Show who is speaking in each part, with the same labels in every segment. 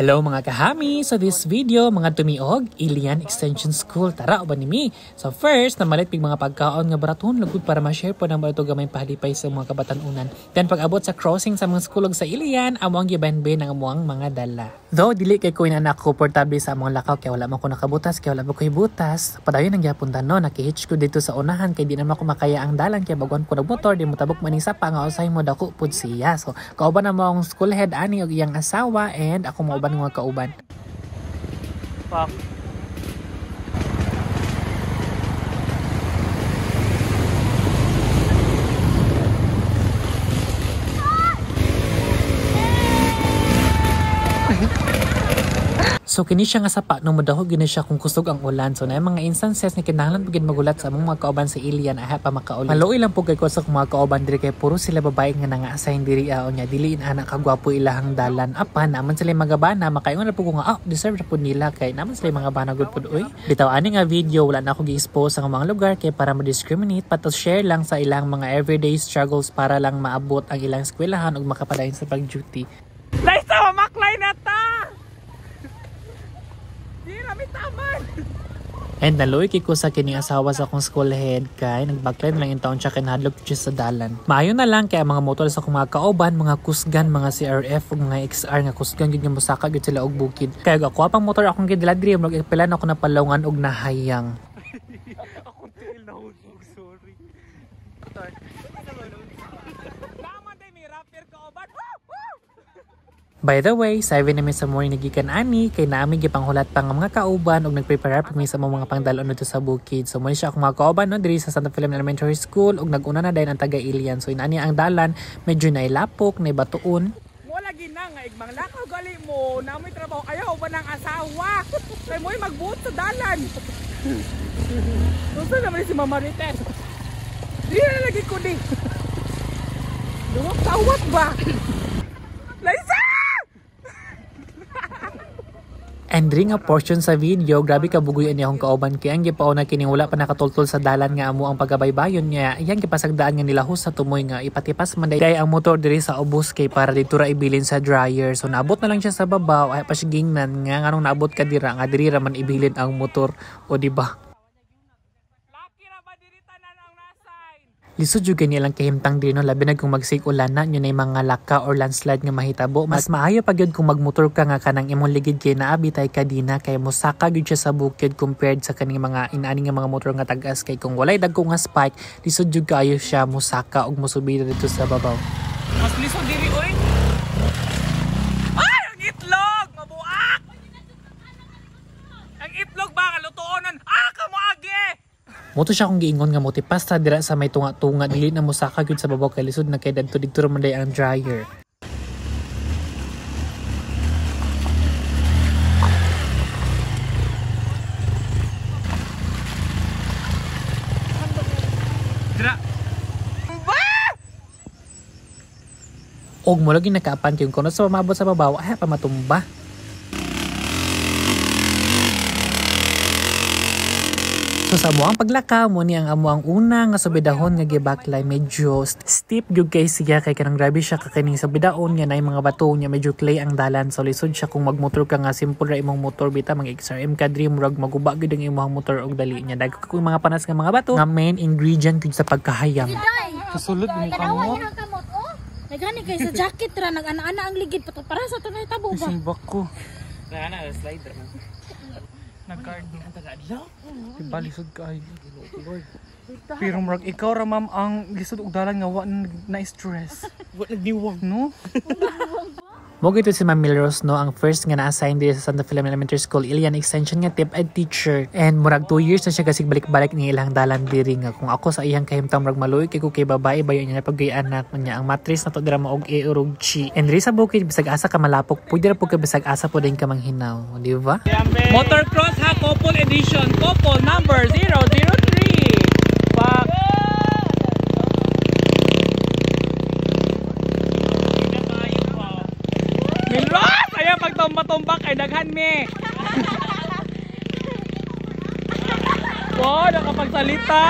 Speaker 1: Hello mga kahami! Sa this video, mga tumiog, Ilian Extension School. Tara, uban nimi! So first, namalit pig mga pagkaon nga baraton, lagod para ma-share po ng barato gamay pahalipay sa mga kabatanunan. Then pag abot sa crossing sa mga skulog sa Ilian, amuang gibanbe ng amuang mga dala. Though, dili kay ko inanak ko portable sa among lakaw, kaya wala man ko nakabutas, kaya wala man ko ibutas. Padayon ang gyapon no, nakihitch ko dito sa unahan, kaya di naman ko makaya ang dalan, kaya baguan ko nagmotor, di mo tabok manisa pa nga usay mo dako pud siya. So, kauban na mo ang school head ani og iyang asawa, and ako mauban mga kauban. Fuck. So kini siya nga sapa no modahog gini siya kung kusog ang ulan. So na mga instances ni kinahanglan pagid magulat sa among mga kauban sa Ilian aha pa makaulit. Maluoy lang po kay ko sa mga kauban diri kay puro sila babae nga nanga-assign diri nya dili anak kagwapo ilahang dalan. Apa naman sila magabana makaingon na po ko nga deserve na po nila kay naman sila mga bana good pud oy. Bitaw ani nga video wala na ako gi-expose sa mga lugar kay para ma-discriminate patos share lang sa ilang mga everyday struggles para lang maabot ang ilang eskwelahan ug makapadayon sa pag-duty. Laysa maklay na ta. And naluoy ko sa kining asawa sa akong school head kay nagbaklan lang yung taon siya kinahadlok siya sa dalan. Maayo na lang kay mga motor sa akong mga kauban, mga kusgan, mga CRF ug mga XR nga kusgan gyud nga mosaka gyud sila og bukid. Kay ako apang motor akong gidiladri ug ipilan ako na palungan og nahayang. Akong tiil na husog, sorry. Naman day mi rapper kauban. By the way, 7 na sa morning nagikan ani kay naami gipanghulat pa nga mga kauban ug nagprepare pa mi sa mga pangdalon dito sa bukid. So mo siya akong mga kauban no diri sa Santa Filomena Elementary School ug naguna na dayon ang taga Ilian. So inani ang dalan medyo nailapok, nay batuon. Mo lagi na nga igmang lakaw gali mo, namoy trabaho kayo ba ng asawa. Kay mo'y magbuot sa dalan. Gusto naman si Mama Rites. Di na lagi ko di. Duwag tawat ba? Laysa! And ring a portion sa video, grabe ka bugoy ani akong kauban kay ang gipauna kini wala pa nakatultol sa dalan nga amo ang pagabaybayon niya. Iyang gipasagdaan nga nilahos sa tumoy nga ipatipas man day ang motor diri sa ubos kay para dito ra ibilin sa dryer. So naabot na lang siya sa babaw ay pasigingnan nga nganong naabot ka dira nga diri ra man ibilin ang motor o di ba? Lisod jud nilang kahimtang din no labi na kung magsig ulan na yun ay mga laka or landslide nga mahitabo. Mas maayo pa gyud kung magmotor ka nga kanang imong ligid kay naabitay ka dina kay mosaka gyud siya sa bukid compared sa kaning mga inaani nga mga motor nga tagas kay kung walay dagko nga spike lisod jud kaayo siya mosaka og mosubida dito sa babaw. Mas lisod diri oy. Ay, ang itlog mabuak. Ang itlog ba nga lutuonan? Kamo agi. Moto siya kung giingon nga motipas ta dira sa may tunga-tunga dili na mosaka gyud sa babaw kay lisod na kay dadto didto man day ang dryer. Dira. Og mo lagi nakaapan yung kuno sa mabot sa babaw ay pa matumba. So sa amuang paglakaw mo ni ang amuang una nga sa bidahon nga gibaklay medyo steep jud kay siya kay kanang grabe siya kakaning sa bidahon nga nay mga bato nya medyo clay ang dalan. So lisod siya kung magmotor ka nga simple ra imong motor bita mga XRM ka dream murag maguba gyud ang imong motor og dali nya dagko kung mga panas nga mga bato nga main ingredient gyud sa pagkahayang. Kasulod ni kamot. Nagani kay sa jacket ra nag-ana-ana ang ligid para sa tunay tabo ba. Isibak ko. Na slider man. Nag-card ni ang taga-adlaw. Balisod ka ay Lord. Pero murag ikaw ra ma'am ang lisod og dalan nga wa na stress. Wa nagdiwang no? Mo gito si Ma'am Milros no ang first nga na-assign diri sa Santa Filomena Elementary School Ilian Extension nga tip ed teacher. And murag 2 years na siya kasi balik-balik ni ilang dalan diri nga kung ako sa iyang kahimtang murag maluoy kay ko kay babae bayo niya pagay-anak niya ang mattress na to dira mo og urog chi. And diri sa bukid bisag asa ka malapok pwede ra pud ka bisag asa pud din ka manghinaw, di ba? Motocross ha couple edition, couple number 003. Fuck. Milros! Ayaw pagtumba-tumbak ay daghan me! Wow, nakapagsalita!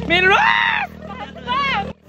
Speaker 1: Milros!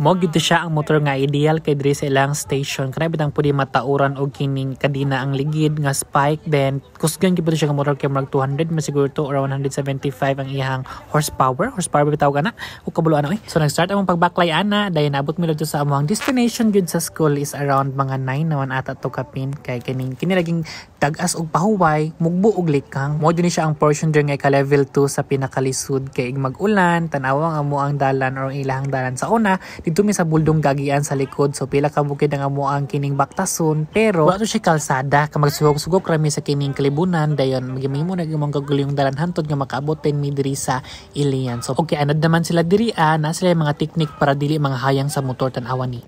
Speaker 1: Mo gito siya ang motor nga ideal kay diri sa ilang station. Kana bitang pwede matauran og kining kadina ang ligid nga spike, then kusgan gid siya nga motor kay mag 200 masiguro to or 175 ang iyang horsepower bitaw kana o kabulo ana. So nag-start among pagbaklay ana, dayon nabot mi dito sa among destination gud sa school is around mga 9 naman ata to kapin kay kini laging tag-as og pahuway, mugbo og likang. Mo din siya ang portion diri nga ka level 2 sa pinakalisod kay mag-ulan, tanaw ang amo ang dalan or ilahang dalan sa una dito mi sa buldong gagian sa likod. So pila ka bukid ang amo ang kining baktason, pero wala to siya kalsada ka magsugok-sugok rami sa kining kalibunan, dayon magimimo na imong gagulong dalan hantod nga makaabot mi diri sa Ilian. So okay, anad naman sila diri na sila mga teknik para dili mga hayang sa motor tan-awan ni.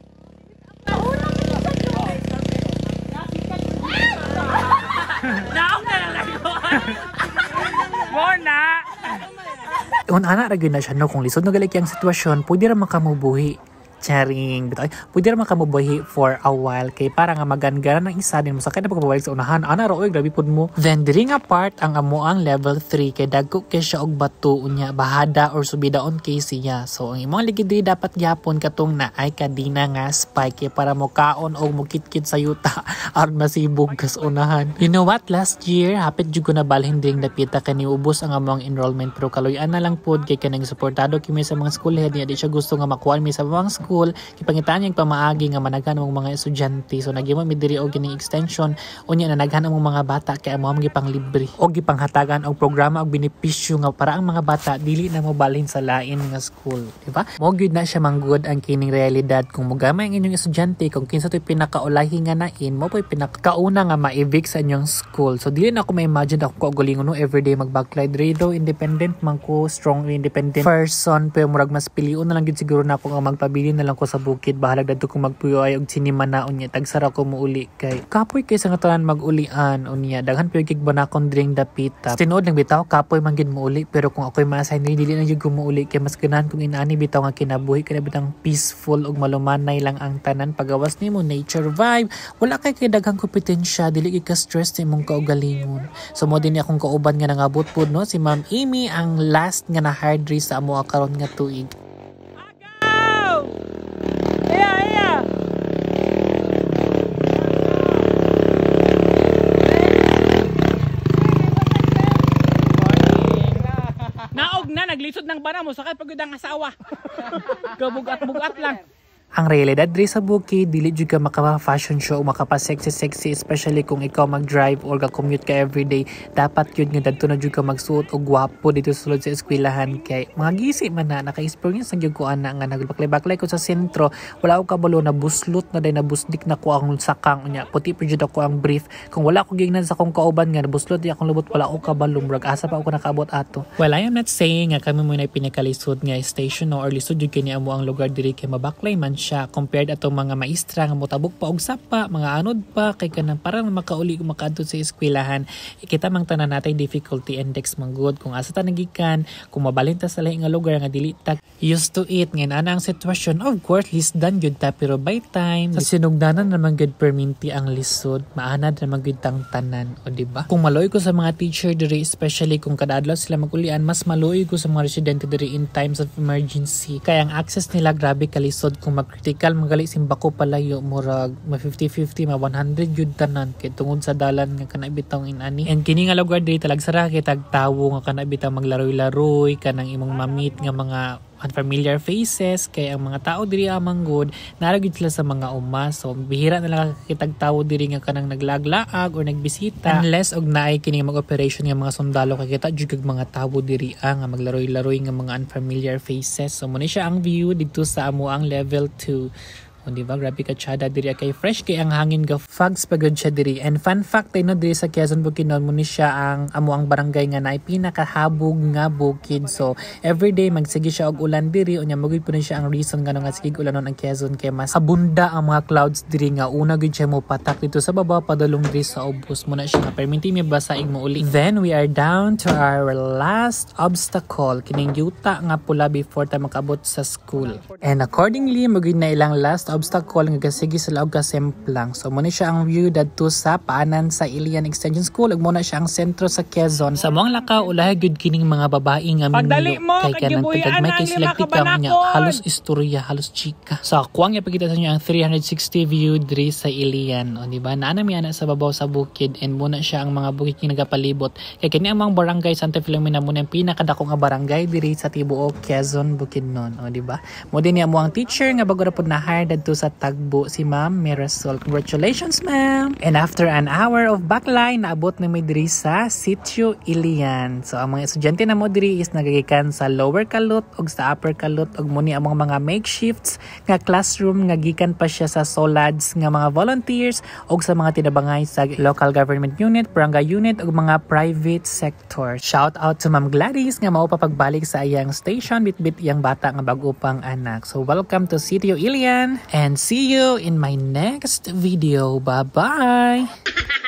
Speaker 1: Ana ra gyud na siya no, kung lisod na gali ang sitwasyon pwede ra makamubuhi. Charing bitaw pwede ra makamubuhi for a while kay para nga magangana ng isa din mo sakay na pagpabalik sa unahan ana ra oy grabe pud mo. Then diri nga part ang amo ang level 3 kay dagko kay siya og bato unya bahada or subidaon kay siya. So ang imong ligid diri dapat gyapon katong na ay kadina nga spike kay para mo kaon og mukitkit sa yuta aron masibog kas unahan. You know what, last year hapit jud ko na balhin ding dapita kani ubos ang among enrollment pero kaloy-an na lang pud kay kanang suportado kimi sa mga school head niya di siya gusto nga makuha mi sa mga school kipangitan niyang pamaagi nga managhan ang mga estudyante. So nagimo mi diri og kining extension unya na naghan ang mga bata kay amo gipang libre og gipanghatagan og programa og benepisyo nga para ang mga bata dili na mobalhin sa lain nga school, di ba? Mo gyud na siya manggod ang kining realidad kung mogamay ang inyong estudyante kung kinsa toy pinakaulahi nga nain mo poy pinakauna nga ma-evict sa inyong school. So dili na ako ma-imagine ako kaugalingon no everyday mag-backlight radio independent man ko, strong independent person pero murag mas piliun na lang gid siguro na ako nga magpabili na lang ko sa bukid bahalag dadto ko magpuyo ay og sinima na unya tagsara ko muuli kay kapoy kay sa nga tanan mag-ulian unya daghan pud kig banakon dring dapita. Tinuod lang bitaw kapoy man gid muuli pero kung ako'y ma-assign dili na jud ko muuli kay mas ganahan kung inaani bitaw nga kinabuhi kay bitang peaceful ug malumanay lang ang tanan pagawas nimo nature vibe wala kay daghang kompetensya dili ka stress imong kaugalingon. So mo din akong kauban nga nangabot pud no si Ma'am Amy ang last nga na hard race sa amo karon nga tuig. Naglisod ng bana mo sakay pagud ang asawa. Kabugat-bugat lang. Ang realidad diri sa bukid dili jud ka makapa-fashion show o makapa-sexy especially kung ikaw mag-drive or ga-commute ka everyday. Dapat yun nga dadto na jud ka magsuot og gwapo dito sulod sa eskwelahan kay mga gisi man na naka-experience ang jud ko ana nga nagbaklay-baklay ko sa sentro wala ko kabalo na buslot na day na busdik na ko ang sakang unya puti pa jud ako ang brief kung wala ko gignan sa akong kauban nga buslot di akong lubot wala ko kabalo murag asa pa ako nakaabot ato. Well, I am not saying nga kami mo na pinakalisod nga station no or lisod jud kini amo ang lugar diri kay mabaklay man siya compared atong mga maestra nga motabok pa og sapa mga anod pa kay kanang parang makauli kung makaadto sa eskwelahan kita mang tanan natay difficulty index manggod kung asa ta nagikan kung mabalhin ta sa lahi nga lugar nga dili ta used to it ngayon ana ang sitwasyon of course lisdan jud ta pero by time sa sinugdanan naman gud perminti ang lisod maanad naman gud tang tanan o di ba kung maloy ko sa mga teacher diri especially kung kada adlaw sila magulian mas maloy ko sa mga residente diri in times of emergency kaya ang access nila grabe kalisod kung critical magali simbako palayo murag ma 50-50 ma 100 jud tanan kay tungod sa dalan nga kana bitaw inani and kini nga lugar diri talagsara kay tagtawo nga kana bitaw maglaroy-laroy kanang imong mamit nga mga unfamiliar faces kay ang mga tao diri amang good naragid sila sa mga uma so bihira na lang kakitagtawo diri nga kanang naglaglaag or nagbisita unless og naay kini mag-operation nga mga sundalo kay kita jud kag mga tao diri nga maglaroy-laroy nga mga unfamiliar faces so mo ni siya ang view dito sa amo ang level 2. O diba, grabe ka tsada diri kay fresh kay ang hangin ga fogs pagod siya diri. And fun fact tayo no diri sa Quezon Bukidnon mo ni siya ang amo ang barangay nga naay pinakahabog nga bukid. So everyday magsige siya og ulan diri unya magud po ni siya ang reason nga nga sige ulanon ang Quezon kay mas abunda ang mga clouds diri nga una gud siya mo patak dito sa baba padulong diri sa ubos mo na siya nga perminti mi basaig mo uli. Then we are down to our last obstacle kining yuta nga pula before ta makabot sa school. And accordingly magud na ilang last obstacle nga gasigi sa laog ka semplang. So muna siya ang view dadto sa paanan sa Ilian Extension School ug muna siya ang sentro sa Quezon. Sa moang lakaw ulahay gyud kining mga babae nga minyo kay kanang tagagmay kay sila tikam nya halos istorya, halos chika. So kuwang ipakita sa inyo ang 360 view diri sa Ilian. O di ba? Naanami ana sa babaw sa bukid and muna siya ang mga bukid nga nagapalibot. Kay kini ang mga barangay Santa Filomena muna ang pinakadako nga barangay diri sa tibuok Quezon, Bukidnon. O di ba? Mo din niya mo ang teacher nga bago ra pud na hire dadto sa Tagbo si Ma'am Mirasol. Congratulations, ma'am. And after an hour of backline, naabot na mi diri sa Sitio Ilian. So ang mga estudyante na mo diri is nagagikan sa lower Kalut ug sa upper Kalut ug muni ang mga makeshifts nga classroom nga gikan pa siya sa SOLADS nga mga volunteers ug sa mga tinabangay sa local government unit, barangay unit ug mga private sector. Shout out to Ma'am Gladys nga mao pa pagbalik sa iyang station bitbit iyang bata nga bag-o pang anak. So welcome to Sitio Ilian and see you in my next video. Bye-bye!